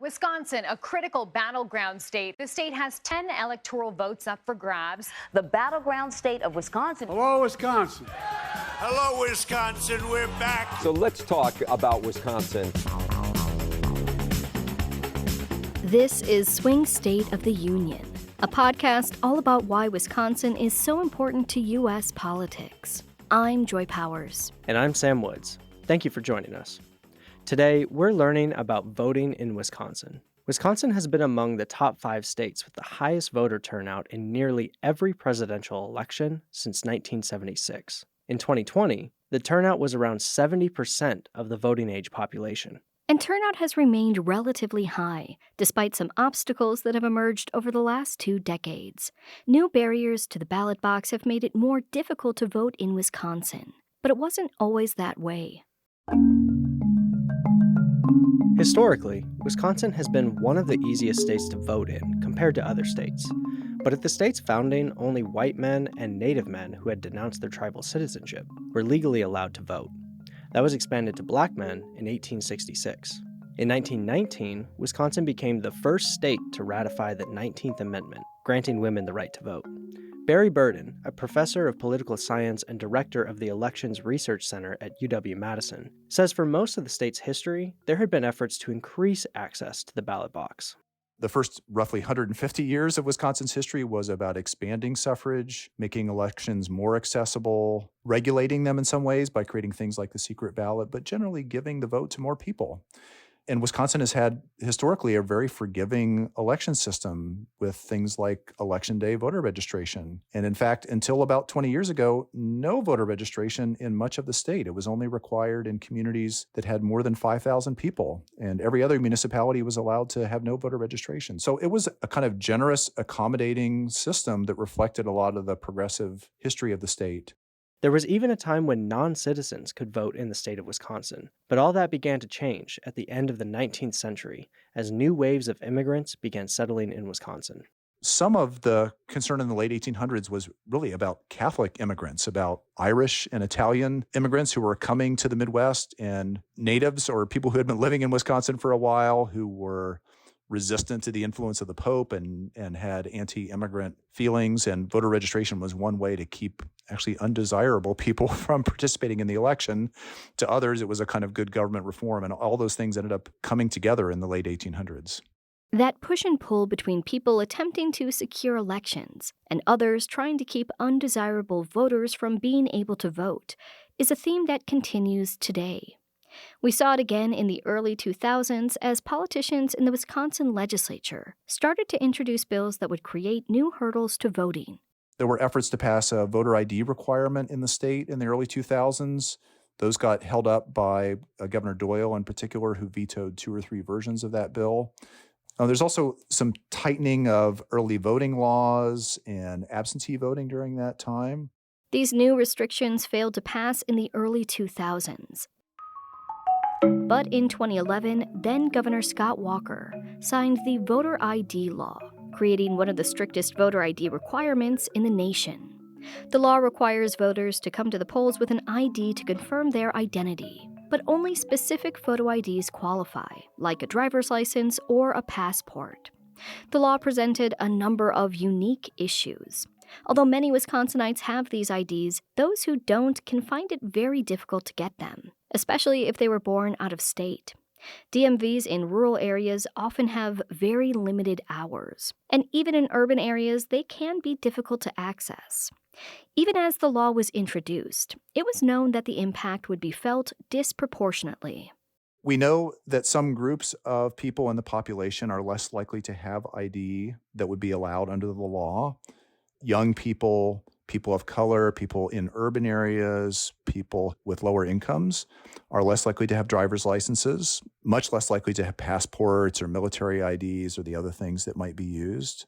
Wisconsin, a critical battleground state. The state has 10 electoral votes up for grabs. The battleground state of Wisconsin. Hello, Wisconsin. Hello, Wisconsin. We're back. So let's talk about Wisconsin. This is Swing State of the Union, a podcast all about why Wisconsin is so important to U.S. politics. I'm Joy Powers. And I'm Sam Woods. Thank you for joining us. Today, we're learning about voting in Wisconsin. Wisconsin has been among the top 5 states with the highest voter turnout in nearly every presidential election since 1976. In 2020, the turnout was around 70% of the voting age population. And turnout has remained relatively high, despite some obstacles that have emerged over the last 2 decades. New barriers to the ballot box have made it more difficult to vote in Wisconsin. But it wasn't always that way. Historically, Wisconsin has been one of the easiest states to vote in compared to other states. But at the state's founding, only white men and Native men who had denounced their tribal citizenship were legally allowed to vote. That was expanded to black men in 1866. In 1919, Wisconsin became the first state to ratify the 19th Amendment, granting women the right to vote. Barry Burden, a professor of political science and director of the Elections Research Center at UW-Madison, says for most of the state's history, there had been efforts to increase access to the ballot box. The first roughly 150 years of Wisconsin's history was about expanding suffrage, making elections more accessible, regulating them in some ways by creating things like the secret ballot, but generally giving the vote to more people. And Wisconsin has had historically a very forgiving election system with things like election day voter registration. And in fact, until about 20 years ago, no voter registration in much of the state. It was only required in communities that had more than 5,000 people. And every other municipality was allowed to have no voter registration. So it was a kind of generous, accommodating system that reflected a lot of the progressive history of the state. There was even a time when non-citizens could vote in the state of Wisconsin, but all that began to change at the end of the 19th century as new waves of immigrants began settling in Wisconsin. Some of the concern in the late 1800s was really about Catholic immigrants, about Irish and Italian immigrants who were coming to the Midwest, and natives or people who had been living in Wisconsin for a while who were resistant to the influence of the Pope and had anti-immigrant feelings, and voter registration was one way to keep actually undesirable people from participating in the election. To others, it was a kind of good government reform, and all those things ended up coming together in the late 1800s. That push and pull between people attempting to secure elections and others trying to keep undesirable voters from being able to vote is a theme that continues today. We saw it again in the early 2000s as politicians in the Wisconsin legislature started to introduce bills that would create new hurdles to voting. There were efforts to pass a voter ID requirement in the state in the early 2000s. Those got held up by Governor Doyle in particular, who vetoed 2 or 3 versions of that bill. There's also some tightening of early voting laws and absentee voting during that time. These new restrictions failed to pass in the early 2000s. But in 2011, then Governor Scott Walker signed the voter ID law, creating one of the strictest voter ID requirements in the nation. The law requires voters to come to the polls with an ID to confirm their identity, but only specific photo IDs qualify, like a driver's license or a passport. The law presented a number of unique issues. Although many Wisconsinites have these IDs, those who don't can find it very difficult to get them, especially if they were born out of state. DMVs in rural areas often have very limited hours, and even in urban areas, they can be difficult to access. Even as the law was introduced, it was known that the impact would be felt disproportionately. We know that some groups of people in the population are less likely to have ID that would be allowed under the law. Young people, people of color, people in urban areas, people with lower incomes are less likely to have driver's licenses, much less likely to have passports or military IDs or the other things that might be used.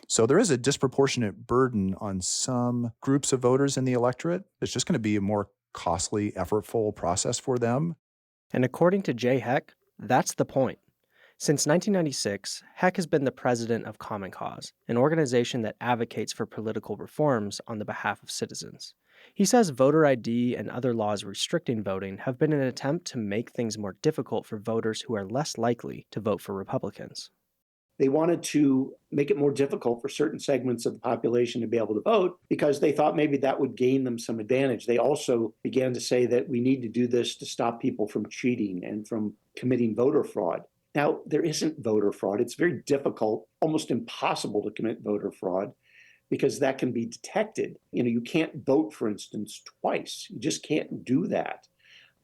So there is a disproportionate burden on some groups of voters in the electorate. It's just going to be a more costly, effortful process for them. And according to Jay Heck, that's the point. Since 1996, Heck has been the president of Common Cause, an organization that advocates for political reforms on the behalf of citizens. He says voter ID and other laws restricting voting have been an attempt to make things more difficult for voters who are less likely to vote for Republicans. They wanted to make it more difficult for certain segments of the population to be able to vote because they thought maybe that would gain them some advantage. They also began to say that we need to do this to stop people from cheating and from committing voter fraud. Now, there isn't voter fraud. It's very difficult, almost impossible to commit voter fraud because that can be detected. You can't vote, for instance, twice. You just can't do that.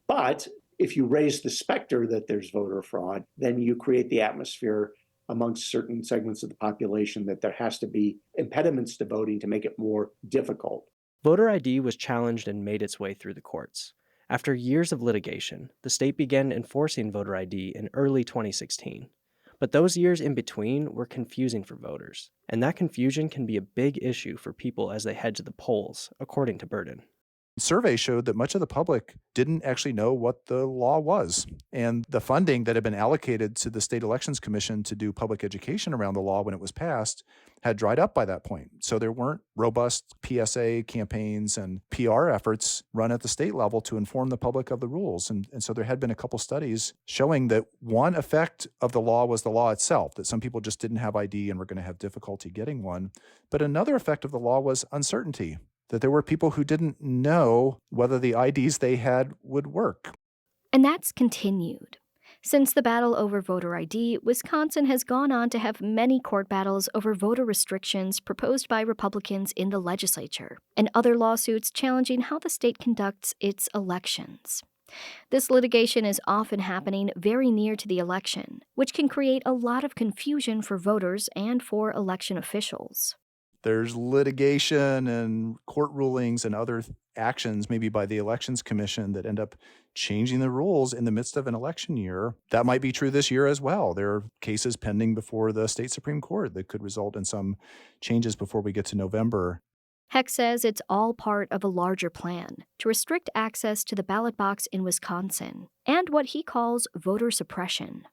But if you raise the specter that there's voter fraud, then you create the atmosphere amongst certain segments of the population that there has to be impediments to voting to make it more difficult. Voter ID was challenged and made its way through the courts. After years of litigation, the state began enforcing voter ID in early 2016. But those years in between were confusing for voters, and that confusion can be a big issue for people as they head to the polls, according to Burden. Surveys showed that much of the public didn't actually know what the law was. And the funding that had been allocated to the State Elections Commission to do public education around the law when it was passed had dried up by that point. So there weren't robust PSA campaigns and PR efforts run at the state level to inform the public of the rules. And so there had been a couple studies showing that one effect of the law was the law itself, that some people just didn't have ID and were going to have difficulty getting one. But another effect of the law was uncertainty, that there were people who didn't know whether the IDs they had would work. And that's continued. Since the battle over voter ID, Wisconsin has gone on to have many court battles over voter restrictions proposed by Republicans in the legislature, and other lawsuits challenging how the state conducts its elections. This litigation is often happening very near to the election, which can create a lot of confusion for voters and for election officials. There's litigation and court rulings and other actions, maybe by the Elections Commission, that end up changing the rules in the midst of an election year. That might be true this year as well. There are cases pending before the state Supreme Court that could result in some changes before we get to November. Heck says it's all part of a larger plan to restrict access to the ballot box in Wisconsin and what he calls voter suppression.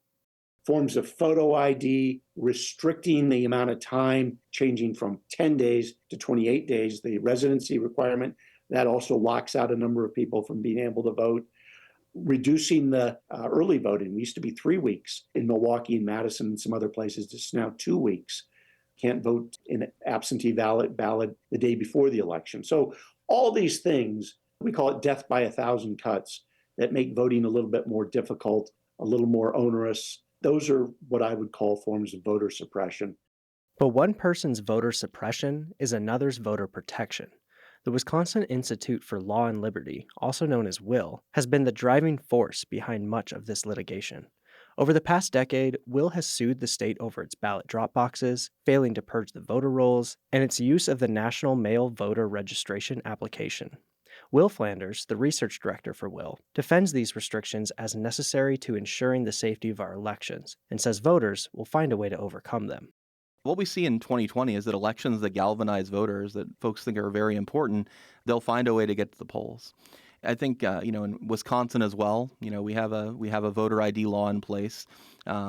Forms of photo ID, restricting the amount of time, changing from 10 days to 28 days, the residency requirement. That also locks out a number of people from being able to vote. Reducing the early voting. We used to be 3 weeks in Milwaukee and Madison and some other places. It's now 2 weeks. Can't vote in absentee ballot the day before the election. So all these things, we call it death by 1,000 cuts, that make voting a little bit more difficult, a little more onerous. Those are what I would call forms of voter suppression. But one person's voter suppression is another's voter protection. The Wisconsin Institute for Law and Liberty, also known as WILL, has been the driving force behind much of this litigation. Over the past decade, WILL has sued the state over its ballot drop boxes, failing to purge the voter rolls, and its use of the National Mail Voter Registration application. Will Flanders, the research director for WILL, defends these restrictions as necessary to ensuring the safety of our elections and says voters will find a way to overcome them. What we see in 2020 is that elections that galvanize voters, that folks think are very important, they'll find a way to get to the polls. I think, in Wisconsin as well, we have a voter ID law in place.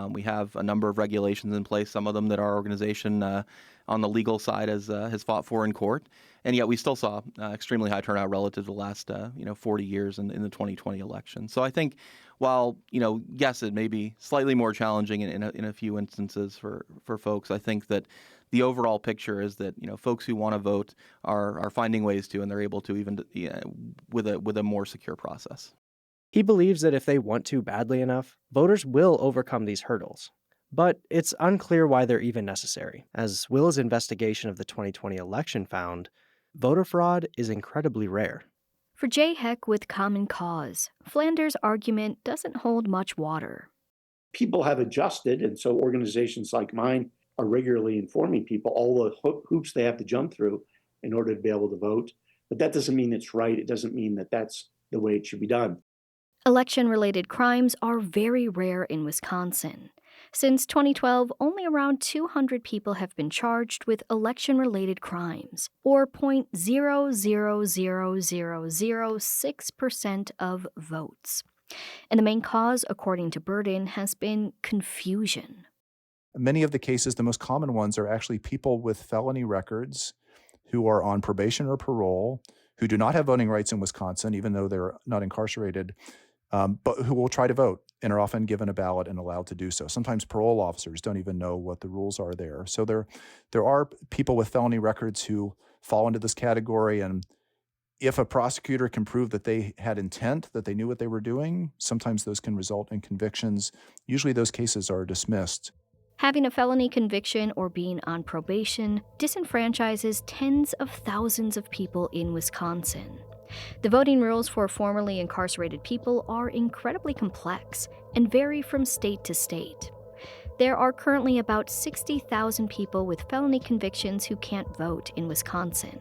We have a number of regulations in place, some of them that our organization on the legal side has fought for in court. And yet we still saw extremely high turnout relative to the last 40 years in the 2020 election. So I think while, yes, it may be slightly more challenging in a few instances for folks, I think that the overall picture is that folks who want to vote are finding ways to, and they're able to even with a more secure process. He believes that if they want to badly enough, voters will overcome these hurdles. But it's unclear why they're even necessary. As Will's investigation of the 2020 election found, voter fraud is incredibly rare. For Jay Heck with Common Cause, Flanders' argument doesn't hold much water. People have adjusted, and so organizations like mine are regularly informing people all the hoops they have to jump through in order to be able to vote. But that doesn't mean it's right. It doesn't mean that that's the way it should be done. Election-related crimes are very rare in Wisconsin. Since 2012, only around 200 people have been charged with election-related crimes, or 0.00006% of votes. And the main cause, according to Burden, has been confusion. Many of the cases, the most common ones, are actually people with felony records who are on probation or parole, who do not have voting rights in Wisconsin, even though they're not incarcerated, but who will try to vote and are often given a ballot and allowed to do so. Sometimes parole officers don't even know what the rules are there. So there are people with felony records who fall into this category, and if a prosecutor can prove that they had intent, that they knew what they were doing, sometimes those can result in convictions. Usually those cases are dismissed. Having a felony conviction or being on probation disenfranchises tens of thousands of people in Wisconsin. The voting rules for formerly incarcerated people are incredibly complex and vary from state to state. There are currently about 60,000 people with felony convictions who can't vote in Wisconsin.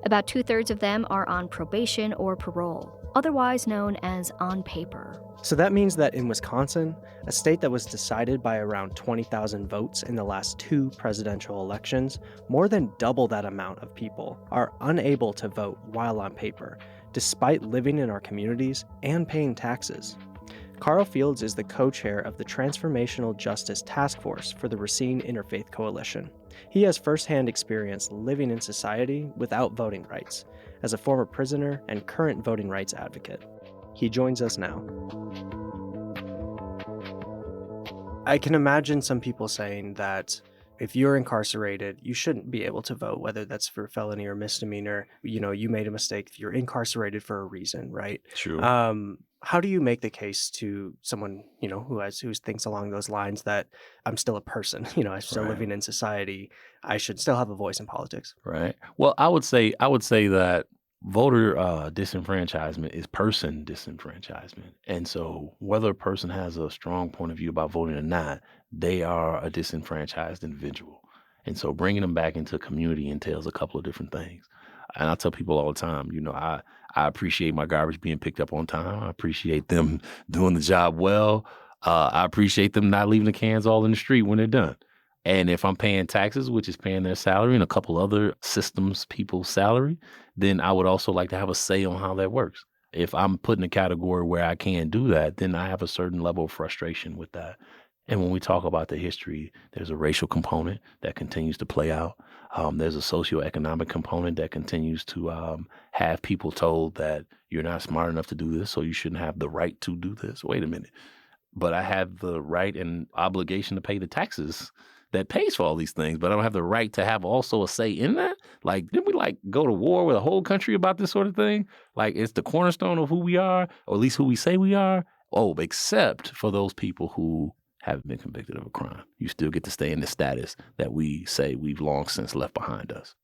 About 2/3 of them are on probation or parole, otherwise known as on paper. So that means that in Wisconsin, a state that was decided by around 20,000 votes in the last 2 presidential elections, more than double that amount of people are unable to vote while on paper, despite living in our communities and paying taxes. Carl Fields is the co-chair of the Transformational Justice Task Force for the Racine Interfaith Coalition. He has firsthand experience living in society without voting rights, as a former prisoner and current voting rights advocate. He joins us now. I can imagine some people saying that if you're incarcerated, you shouldn't be able to vote, whether that's for felony or misdemeanor. You made a mistake. You're incarcerated for a reason, right? True. How do you make the case to someone, who thinks along those lines that I'm still a person, I'm still Right. living in society, I should still have a voice in politics? Right. Well, I would say that voter disenfranchisement is person disenfranchisement. And so whether a person has a strong point of view about voting or not, they are a disenfranchised individual. And so bringing them back into community entails a couple of different things. And I tell people all the time, I appreciate my garbage being picked up on time. I appreciate them doing the job well. I appreciate them not leaving the cans all in the street when they're done. And if I'm paying taxes, which is paying their salary and a couple other systems people's salary, then I would also like to have a say on how that works. If I'm put in a category where I can't do that, then I have a certain level of frustration with that. And when we talk about the history, there's a racial component that continues to play out. There's a socioeconomic component that continues to have people told that you're not smart enough to do this, so you shouldn't have the right to do this. Wait a minute. But I have the right and obligation to pay the taxes that pays for all these things, but I don't have the right to have also a say in that? Like, didn't we go to war with a whole country about this sort of thing? Like, it's the cornerstone of who we are, or at least who we say we are. Oh, except for those people who haven't been convicted of a crime. You still get to stay in the status that we say we've long since left behind us.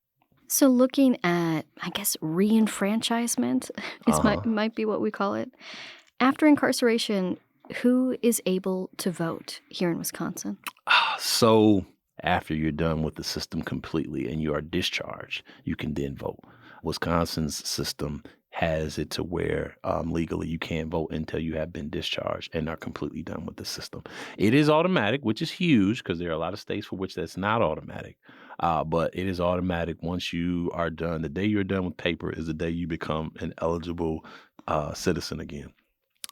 So looking at, I guess, re-enfranchisement might be what we call it. After incarceration, who is able to vote here in Wisconsin? So after you're done with the system completely and you are discharged, you can then vote. Wisconsin's system has it to where legally you can't vote until you have been discharged and are completely done with the system. It is automatic, which is huge because there are a lot of states for which that's not automatic. But it is automatic once you are done. The day you're done with paper is the day you become an eligible citizen again.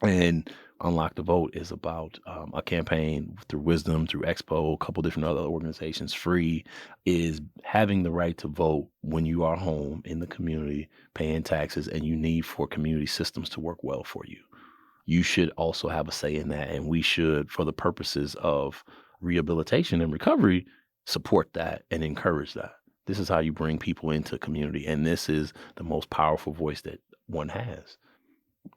And Unlock the Vote is about a campaign through Wisdom, through Expo, a couple different other organizations, free, is having the right to vote when you are home in the community, paying taxes, and you need for community systems to work well for you. You should also have a say in that, and we should, for the purposes of rehabilitation and recovery, support that and encourage that. This is how you bring people into community, and this is the most powerful voice that one has.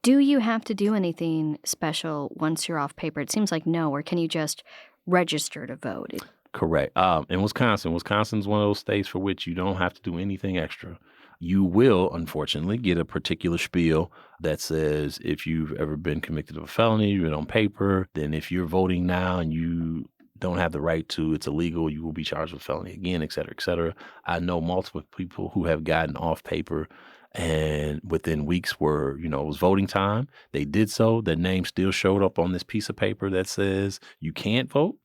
Do you have to do anything special once you're off paper? It seems like no, or can you just register to vote? Correct. In Wisconsin's one of those states for which you don't have to do anything extra. You will, unfortunately, get a particular spiel that says if you've ever been convicted of a felony, you've been on paper, then if you're voting now and you don't have the right to, it's illegal, you will be charged with felony again, et cetera, et cetera. I know multiple people who have gotten off paper and within weeks it was voting time. They did so. Their name still showed up on this piece of paper that says you can't vote.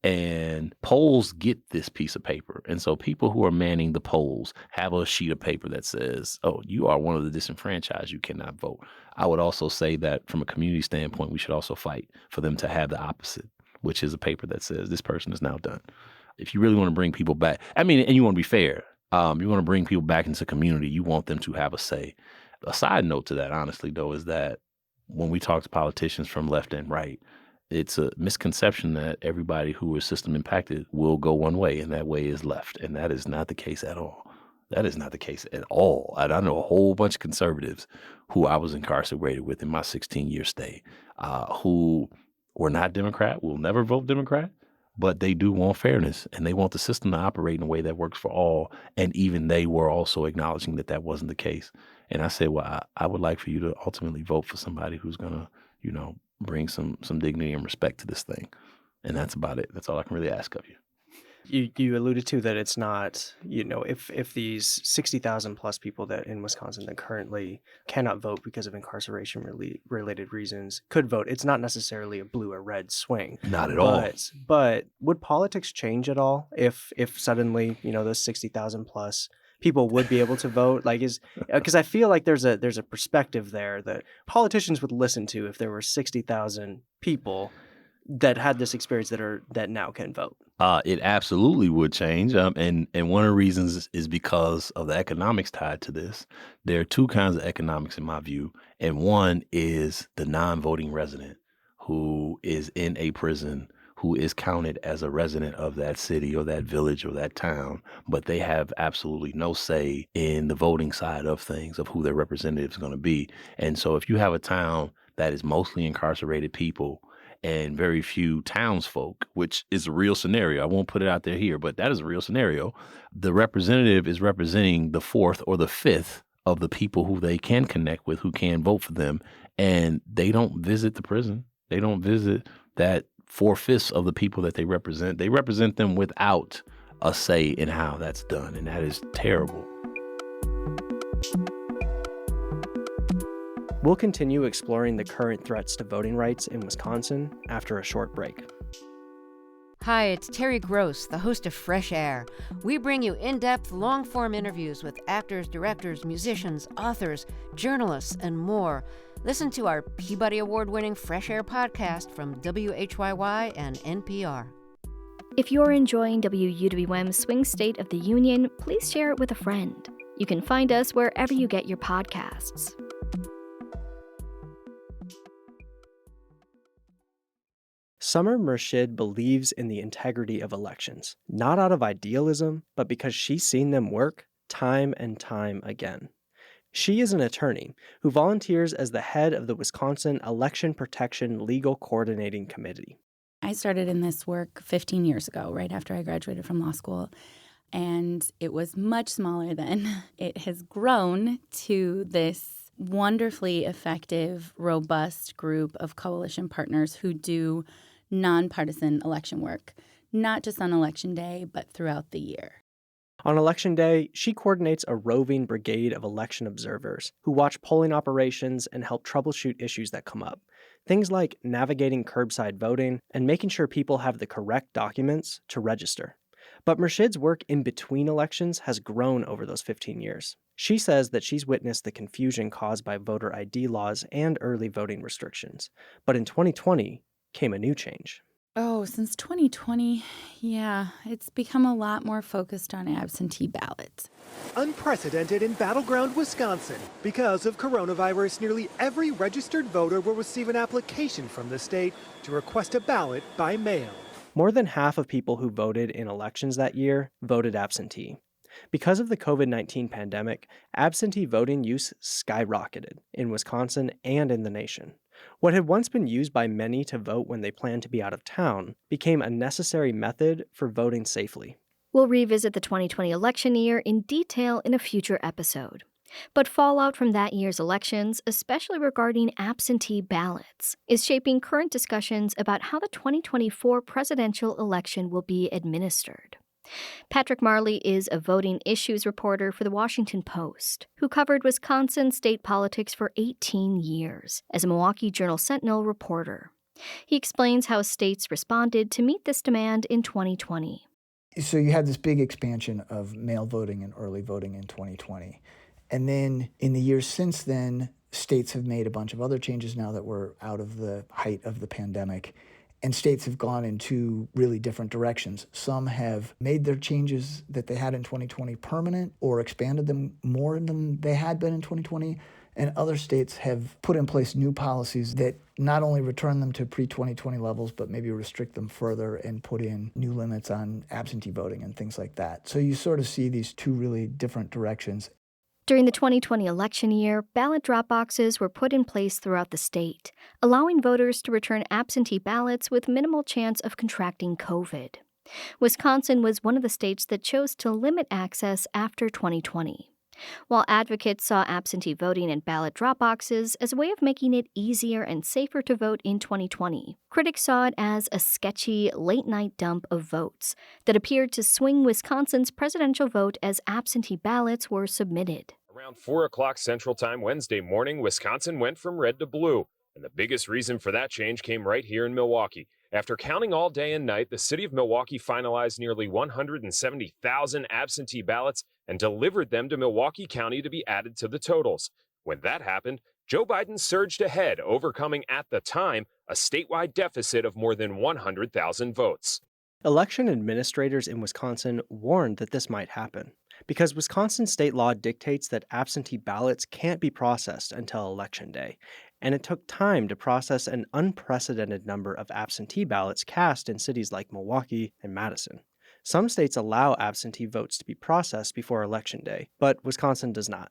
And polls get this piece of paper. And so people who are manning the polls have a sheet of paper that says, oh, you are one of the disenfranchised. You cannot vote. I would also say that from a community standpoint, we should also fight for them to have the opposite, which is a paper that says this person is now done. If you really want to bring people back, and you want to be fair, You want to bring people back into community. You want them to have a say. A side note to that, honestly, though, is that when we talk to politicians from left and right, it's a misconception that everybody who is system impacted will go one way, and that way is left. And that is not the case at all. That is not the case at all. And I know a whole bunch of conservatives who I was incarcerated with in my 16-year stay, who were not Democrat, will never vote Democrat, but they do want fairness, and they want the system to operate in a way that works for all. And even they were also acknowledging that that wasn't the case. And I said, well, I would like for you to ultimately vote for somebody who's going to, bring some dignity and respect to this thing. And that's about it. That's all I can really ask of you. You alluded to that it's not, if these 60,000 plus people that in Wisconsin that currently cannot vote because of incarceration related reasons could vote, it's not necessarily a blue or red swing. Not at all. But would politics change at all if suddenly, those 60,000 plus people would be able to vote? Like, because I feel like there's a perspective there that politicians would listen to if there were 60,000 people that had this experience that now can vote. It absolutely would change. And one of the reasons is because of the economics tied to this. There are two kinds of economics in my view. And one is the non-voting resident who is in a prison, who is counted as a resident of that city or that village or that town, but they have absolutely no say in the voting side of things, of who their representative is going to be. And so if you have a town that is mostly incarcerated people and very few townsfolk, which is a real scenario. I won't put it out there here, but that is a real scenario. The representative is representing the fourth or the fifth of the people who they can connect with, who can vote for them. And they don't visit the prison. They don't visit that 4/5 of the people that they represent. They represent them without a say in how that's done. And that is terrible. We'll continue exploring the current threats to voting rights in Wisconsin after a short break. Hi, it's Terry Gross, the host of Fresh Air. We bring you in-depth, long-form interviews with actors, directors, musicians, authors, journalists, and more. Listen to our Peabody Award-winning Fresh Air podcast from WHYY and NPR. If you're enjoying WUWM's Swing State of the Union, please share it with a friend. You can find us wherever you get your podcasts. Summer Murshid believes in the integrity of elections, not out of idealism, but because she's seen them work time and time again. She is an attorney who volunteers as the head of the Wisconsin Election Protection Legal Coordinating Committee. I started in this work 15 years ago, right after I graduated from law school, and it was much smaller then. It has grown to this wonderfully effective, robust group of coalition partners who do nonpartisan election work, not just on Election Day, but throughout the year. On Election Day, she coordinates a roving brigade of election observers who watch polling operations and help troubleshoot issues that come up. Things like navigating curbside voting and making sure people have the correct documents to register. But Murshid's work in between elections has grown over those 15 years. She says that she's witnessed the confusion caused by voter ID laws and early voting restrictions. But in 2020 came a new change. Oh, since 2020, it's become a lot more focused on absentee ballots. Unprecedented in battleground Wisconsin. Because of coronavirus, nearly every registered voter will receive an application from the state to request a ballot by mail. More than half of people who voted in elections that year voted absentee. Because of the COVID-19 pandemic, absentee voting use skyrocketed in Wisconsin and in the nation. What had once been used by many to vote when they planned to be out of town became a necessary method for voting safely. We'll revisit the 2020 election year in detail in a future episode. But fallout from that year's elections, especially regarding absentee ballots, is shaping current discussions about how the 2024 presidential election will be administered. Patrick Marley is a voting issues reporter for The Washington Post, who covered Wisconsin state politics for 18 years as a Milwaukee Journal-Sentinel reporter. He explains how states responded to meet this demand in 2020. So you had this big expansion of mail voting and early voting in 2020. And then in the years since then, states have made a bunch of other changes now that we're out of the height of the pandemic. And states have gone in two really different directions. Some have made their changes that they had in 2020 permanent or expanded them more than they had been in 2020. And other states have put in place new policies that not only return them to pre-2020 levels, but maybe restrict them further and put in new limits on absentee voting and things like that. So you sort of see these two really different directions. During the 2020 election year, ballot drop boxes were put in place throughout the state, allowing voters to return absentee ballots with minimal chance of contracting COVID. Wisconsin was one of the states that chose to limit access after 2020. While advocates saw absentee voting and ballot drop boxes as a way of making it easier and safer to vote in 2020, critics saw it as a sketchy, late-night dump of votes that appeared to swing Wisconsin's presidential vote as absentee ballots were submitted. Around 4 o'clock Central Time Wednesday morning, Wisconsin went from red to blue. And the biggest reason for that change came right here in Milwaukee. After counting all day and night, the city of Milwaukee finalized nearly 170,000 absentee ballots and delivered them to Milwaukee County to be added to the totals. When that happened, Joe Biden surged ahead, overcoming at the time a statewide deficit of more than 100,000 votes. Election administrators in Wisconsin warned that this might happen because Wisconsin state law dictates that absentee ballots can't be processed until Election Day, and it took time to process an unprecedented number of absentee ballots cast in cities like Milwaukee and Madison. Some states allow absentee votes to be processed before Election Day, but Wisconsin does not.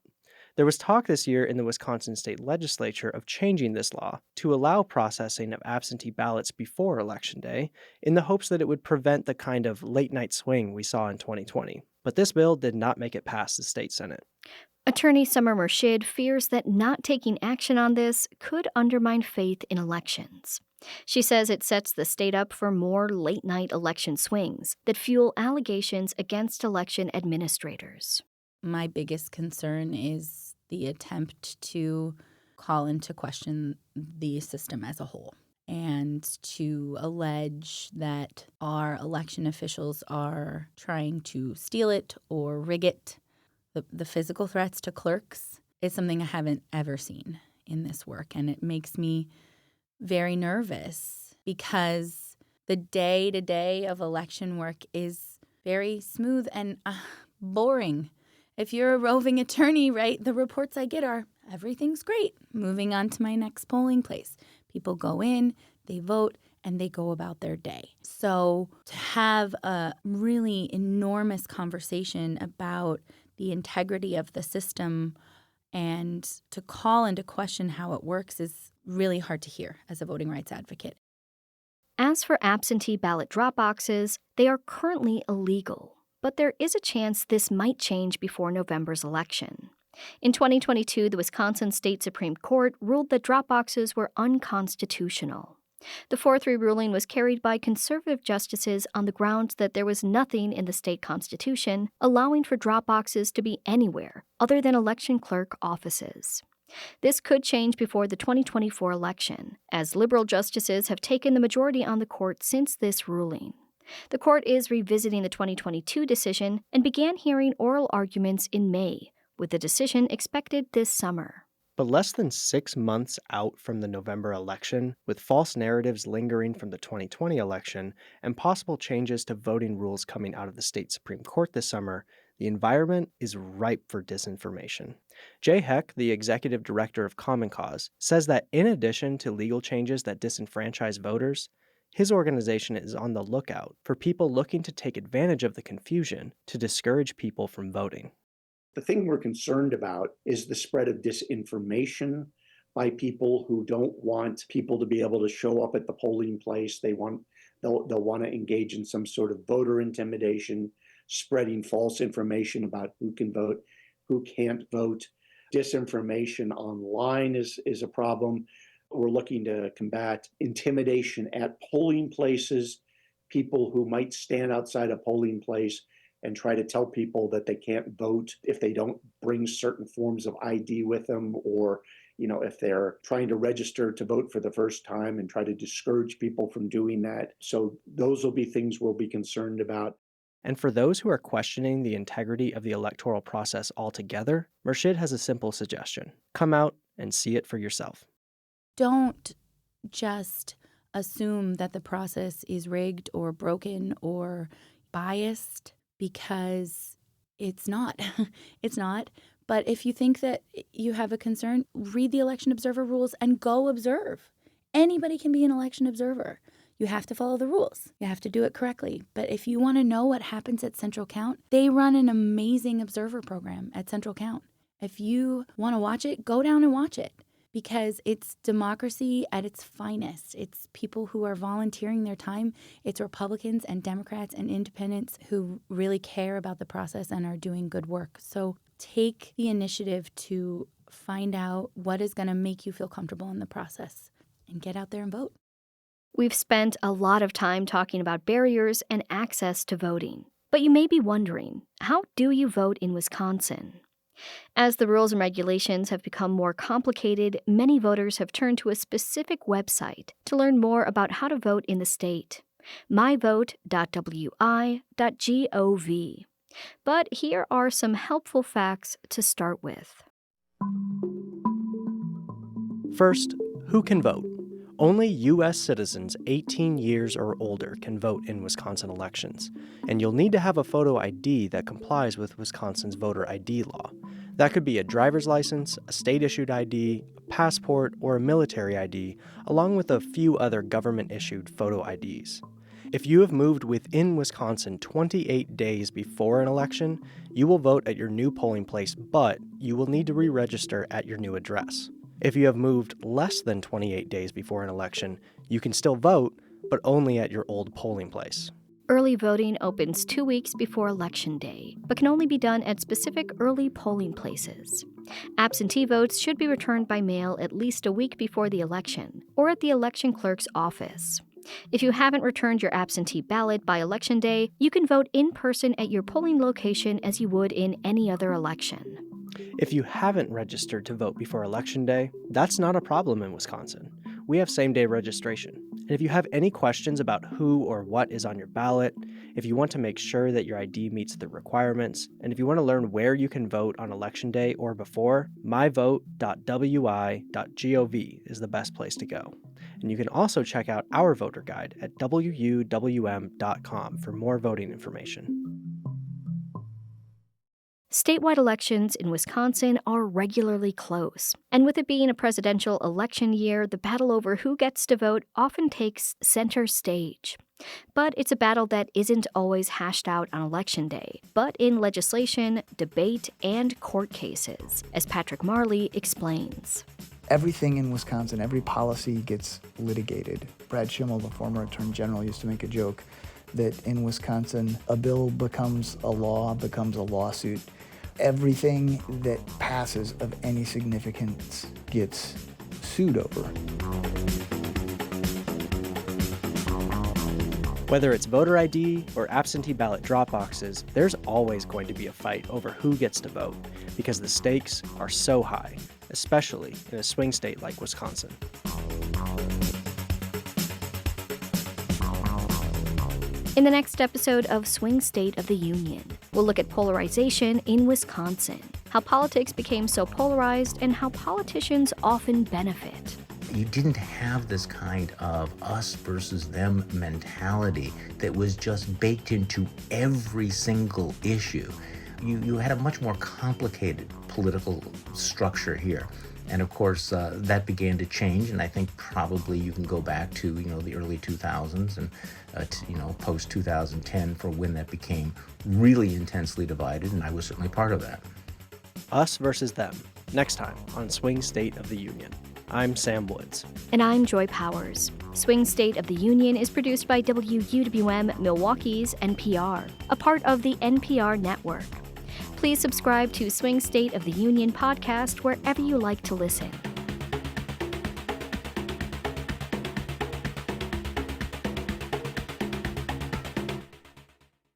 There was talk this year in the Wisconsin state legislature of changing this law to allow processing of absentee ballots before Election Day in the hopes that it would prevent the kind of late-night swing we saw in 2020. But this bill did not make it past the state Senate. Attorney Summer Murshid fears that not taking action on this could undermine faith in elections. She says it sets the state up for more late-night election swings that fuel allegations against election administrators. My biggest concern is the attempt to call into question the system as a whole and to allege that our election officials are trying to steal it or rig it. The physical threats to clerks is something I haven't ever seen in this work, and it makes me very nervous because the day-to-day of election work is very smooth and boring. If you're a roving attorney, right, the reports I get are everything's great. Moving on to my next polling place. People go in, they vote, and they go about their day. So to have a really enormous conversation about the integrity of the system and to call into question how it works is really hard to hear as a voting rights advocate. As for absentee ballot drop boxes, they are currently illegal. But there is a chance this might change before November's election. In 2022, the Wisconsin State Supreme Court ruled that drop boxes were unconstitutional. The 4-3 ruling was carried by conservative justices on the grounds that there was nothing in the state constitution allowing for drop boxes to be anywhere other than election clerk offices. This could change before the 2024 election, as liberal justices have taken the majority on the court since this ruling. The court is revisiting the 2022 decision and began hearing oral arguments in May, with the decision expected this summer. But less than 6 months out from the November election, with false narratives lingering from the 2020 election and possible changes to voting rules coming out of the state Supreme Court this summer, the environment is ripe for disinformation. Jay Heck, the executive director of Common Cause, says that in addition to legal changes that disenfranchise voters, his organization is on the lookout for people looking to take advantage of the confusion to discourage people from voting. The thing we're concerned about is the spread of disinformation by people who don't want people to be able to show up at the polling place. They'll want to engage in some sort of voter intimidation, spreading false information about who can vote, who can't vote. Disinformation online is a problem. We're looking to combat intimidation at polling places, people who might stand outside a polling place and try to tell people that they can't vote if they don't bring certain forms of ID with them, or if they're trying to register to vote for the first time and try to discourage people from doing that. So those will be things we'll be concerned about. And for those who are questioning the integrity of the electoral process altogether, Murshid has a simple suggestion. Come out and see it for yourself. Don't just assume that the process is rigged or broken or biased, because it's not. It's not. But if you think that you have a concern, read the election observer rules and go observe. Anybody can be an election observer. You have to follow the rules. You have to do it correctly. But if you want to know what happens at Central Count, they run an amazing observer program at Central Count. If you want to watch it, go down and watch it, because it's democracy at its finest. It's people who are volunteering their time. It's Republicans and Democrats and independents who really care about the process and are doing good work. So take the initiative to find out what is going to make you feel comfortable in the process and get out there and vote. We've spent a lot of time talking about barriers and access to voting. But you may be wondering, how do you vote in Wisconsin? As the rules and regulations have become more complicated, many voters have turned to a specific website to learn more about how to vote in the state: myvote.wi.gov. But here are some helpful facts to start with. First, who can vote? Only U.S. citizens 18 years or older can vote in Wisconsin elections, and you'll need to have a photo ID that complies with Wisconsin's voter ID law. That could be a driver's license, a state-issued ID, a passport, or a military ID, along with a few other government-issued photo IDs. If you have moved within Wisconsin 28 days before an election, you will vote at your new polling place, but you will need to re-register at your new address. If you have moved less than 28 days before an election, you can still vote, but only at your old polling place. Early voting opens 2 weeks before Election Day, but can only be done at specific early polling places. Absentee votes should be returned by mail at least a week before the election, or at the election clerk's office. If you haven't returned your absentee ballot by Election Day, you can vote in person at your polling location as you would in any other election. If you haven't registered to vote before Election Day, that's not a problem in Wisconsin. We have same-day registration. And if you have any questions about who or what is on your ballot, if you want to make sure that your ID meets the requirements, and if you want to learn where you can vote on Election Day or before, myvote.wi.gov is the best place to go. And you can also check out our voter guide at wuwm.com for more voting information. Statewide elections in Wisconsin are regularly close, and with it being a presidential election year, the battle over who gets to vote often takes center stage. But it's a battle that isn't always hashed out on Election Day, but in legislation, debate, and court cases, as Patrick Marley explains. Everything in Wisconsin, every policy gets litigated. Brad Schimmel, the former Attorney General, used to make a joke that in Wisconsin, a bill becomes a law, becomes a lawsuit. Everything that passes of any significance gets sued over. Whether it's voter ID or absentee ballot drop boxes, there's always going to be a fight over who gets to vote, because the stakes are so high, especially in a swing state like Wisconsin. In the next episode of Swing State of the Union, we'll look at polarization in Wisconsin, how politics became so polarized, and how politicians often benefit. You didn't have this kind of us versus them mentality that was just baked into every single issue. You had a much more complicated political structure here. And of course, that began to change, and I think probably you can go back to, the early 2000s and, post 2010 for when that became really intensely divided, and I was certainly part of that. Us versus them, next time on Swing State of the Union. I'm Sam Woods. And I'm Joy Powers. Swing State of the Union is produced by WUWM Milwaukee's NPR, a part of the NPR network. Please subscribe to Swing State of the Union podcast wherever you like to listen.